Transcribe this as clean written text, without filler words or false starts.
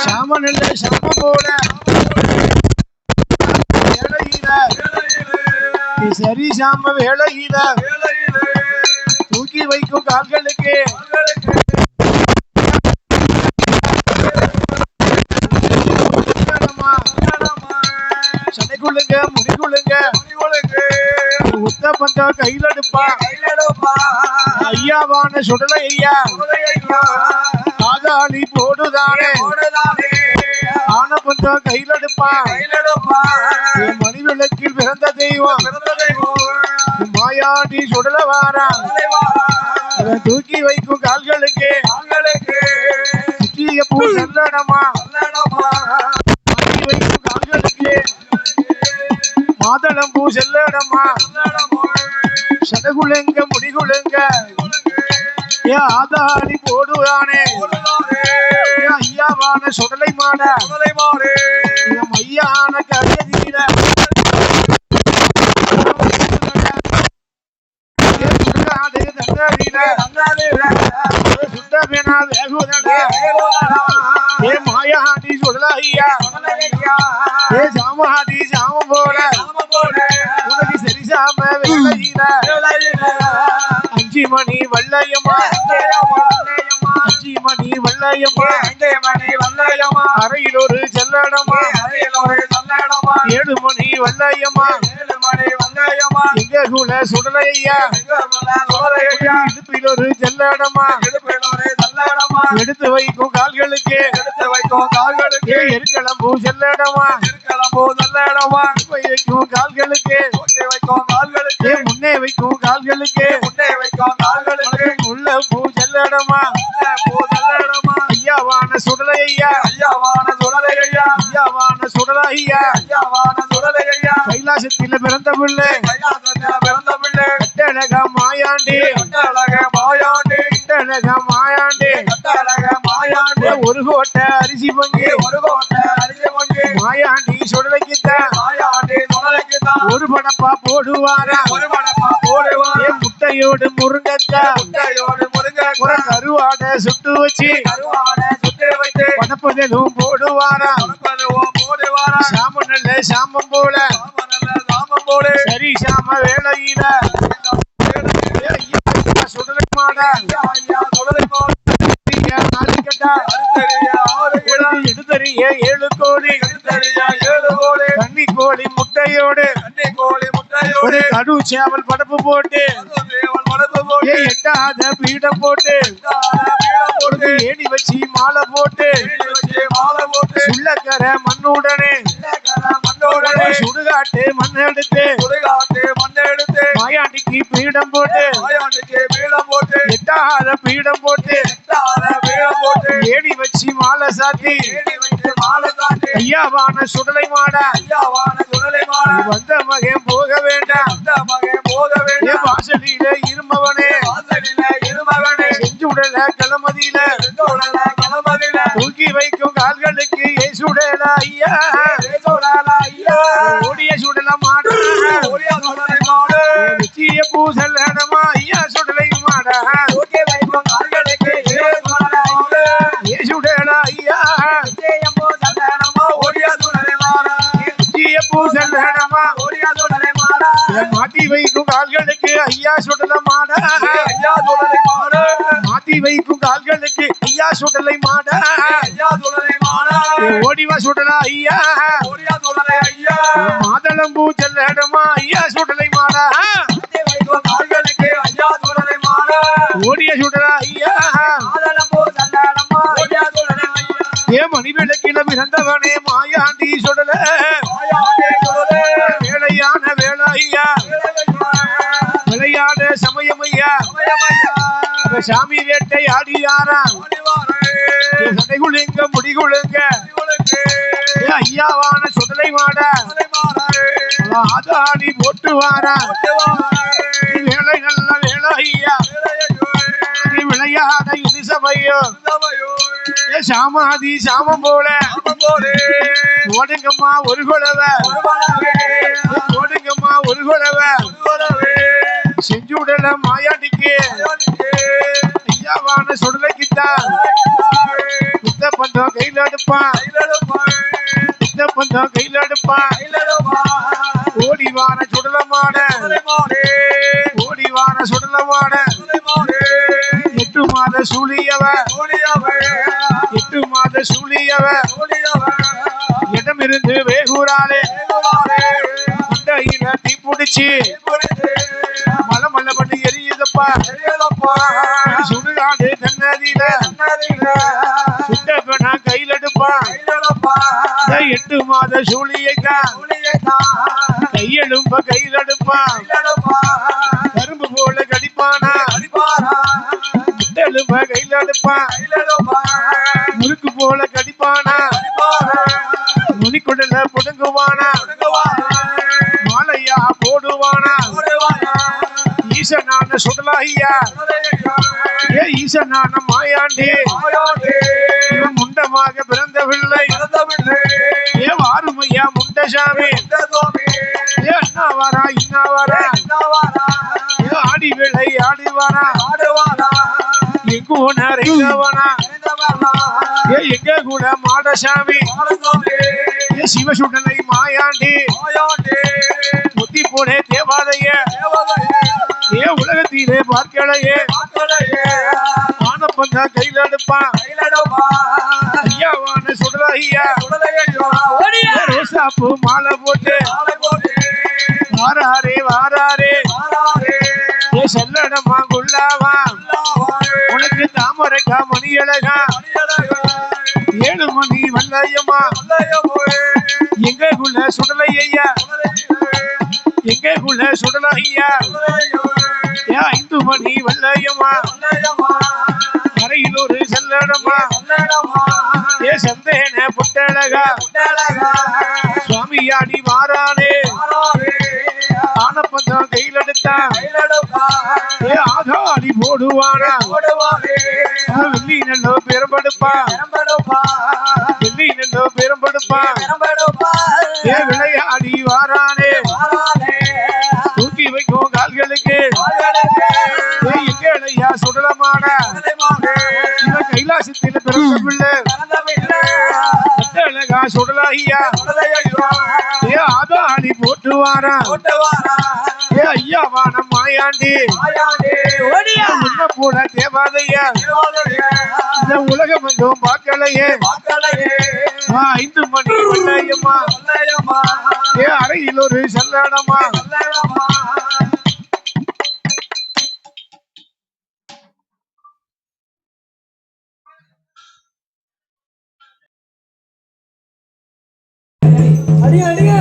சாமனல்ல சாம போல சரி சாம வேளையில தூக்கி வைக்கும் கால்களுக்கு சடைக்குள்ளுங்க முடிக்குள்ளுங்க உத்த பந்த கையில எடுப்பா ஐயாவான சுடலை ஐயா ஆதாளி போடுதானே ஆன பந்த கையில எடுப்பா மணி விளக்கில் பிறந்த தெய்வம் மாயாண்டி சுடல வாரா தூக்கி வைக்கும் கால்களுக்கு சுற்றிய பூ செல்லடமா வைக்கும் கால்களுக்கு மாதளம் பூ செல்லடமா சடகுலங்க முடிகுலங்க ஆதாடி போடுவானே ஐயாவான சுடலை மாட ஐயான கரியதீர சுத்தபேனா வேகுதடா ஏ மாயாடி சுடல ஐயா ஏ சாமாடி சாம போல உனக்கு சரி சாம வேலையில 5 மணி வல்லையம்மா 5 மணி வல்லையம்மா அறையில் ஒரு செல்லடமா 7 மணி வல்லையம்மா எங்க குல சுடலையா இடுப்பில் ஒரு செல்லடமா எடுத்து வைக்கும் கால்களுக்கு எருக்களம் பூ செல்லடமா வைக்கும் கால்களுக்கு முன்னே வைக்கும் கால்களுக்கு உள்ள பூ செல்லடமா ஐயாவான சுடலை ஐயா கைலாசத்தில பிறந்த பிள்ளை கட்டழக மாயாண்டி ஒரு கோட்டை அரிசி பங்கு மாயாண்டி சுடலைக்குத்தான் ஒரு படப்பா போடுவாரா முட்டையோடு முருங்கத்தான் கருவாட சுட்டு வச்சு பணப்பதும் போடுவாரா சாமனல்ல சாமம் போல சரி சாம வேளையில சுடலை மாட எடுத்தறிய 7 கோடி கன்னி கோழி முட்டையோடு ஒரு கடு சேவல் படப்பு போட்டு எட்டாத பீடம் போட்டு ஏணி வச்சு மாலை போட்டு சுள்ளக்கரை மண்ணுடனே சுடுகாட்டு மண் எடுத்து மாயாண்டிக்கு பீடம் போட்டு எட்டாத பீடம் போட்டு ஏணி வச்சு மாலை சாத்தி ஐயாவான சுடலை மாட வந்த மகன் போக வேண்டாம் வாசலில இருமவனே செஞ்சுடல கிளமதியில தூக்கி வைக்கும் கால்களுக்கு சுடல ஐயா ஓடிய சுடல மாட பூசல்லடமா ஐயா சுடலை மாட சுடல ஐயா பூசல்லடமா மாட்டி வைக்கும் கால்களுக்கு ஐயா சுடல மாட மாட்டி வைக்கும் கால்களுக்கு ஐயா சுடலை மாட ஓடிவா சுடல ஐயா மாதளம் பூ செல்லடமா ஐயா சுடலை மாட ஓடிய சுடல ஐயா ஏ மணி விளக்கில பிறந்தவனே மாயாண்டி சுடல வேளையான வேளையா விளையாட சமயம் ஐயா சாமி வேட்டை ஆடியாரா சடைகுளுங்க முடிகுளுங்க ஐயாவான சுடலை மாட ஆதாடி போட்டு வாரா வேலை நல்ல வேலை ஐயா விளையாட இது சமயம் சாமாதி சாமம் போல ஓடுங்கம்மா ஒரு குழவை ஓடுங்கம்மா ஒரு குழவை செஞ்சுடல மாயாண்டிக்கு ஐயாவான சுடலைக்குத்தான் புத்த பண்றோம் கையிலாடு எடுப்பான் இந்த பந்தம் கையில் எடுப்பான் ஓடிவான சுடலமான ஓடிவான சுடலமான 8 மாத சூழியவ 8 மாத சூழியவ இடமிருந்து வேகூராலே மண்டையில தீ பிடிச்சி மலை மலை பண்ணி எரியுதப்பா சுடுகாடு தன்னதியில சுட்ட கையில் எடுப்பான் 8 மாத சூழியக்கா கையெழும்ப கையில் எடுப்பான் கரும்பு போல கடிப்பானா எலும்ப கையில் எடுப்பான் முறுக்கு போல கடிப்பானா முனிக்குடல புடுங்குவானா மாலையா போடுவானா ஈசனான சுடலாய்யா ஏ ஈசனான மாயாண்டி முண்டமாக பிறந்தவில்லை ஏ வாருமையா முண்டசாமி ஏ அண்ணா வாரா இன்னா வாரா ஏ ஆடி வேளை ஆடி வாரா எங்க நிறைந்தவனா ஏ எங்க கூட மாடசாமி ஏ சிவசுடலை மாயாண்டி புத்தி போனே தேவாதைய ஏ உலகத்திலே பார்க்கலையே ஆனப்பந்தா கையில் எடுப்பான் ஐயாவான சுடலையா ரோசாப்பூ மாலை போட்டு வாராரே வாராரே ஏ செல்லடமா குள்ளாவா உனக்கு தாமரைக்கா மணியழகா 7 மணி வல்லையம்மா எங்களுக்குள்ள சுடலையா எங்களுக்குள்ள சுடலையா 5 மணி வல்லையம்மா அறையில் ஒரு செல்லடமா ஏ சந்தேன புட்டழகா சுவாமியாடி மாறானே ஆனப்பந்தம் கையில் எடுத்தான் ஏ ஆகாடி போடுவானா வெள்ளி நல்லோ பெரும்படுப்பான் வெள்ளி நல்லோ பெரும்படுப்பான் ஏ விளையாடி வாரானே தூக்கி வைக்கும் கால்களுக்கு எங்களையா சுடலமான இவன் கைலாசத்தில் பிறந்த பிள்ளை அழகா சுடலாய்யா ஏ ஆதாடி போட்டுவாரா ஏ ஐயாவான மாயாண்டி உன்ன போல தேவாதையா இந்த உலகம் எங்கும் பார்க்கலையே 5 மணி வல்லையம்மா ஏ அறையில் ஒரு செல்லடமா அடிங்க அடிங்க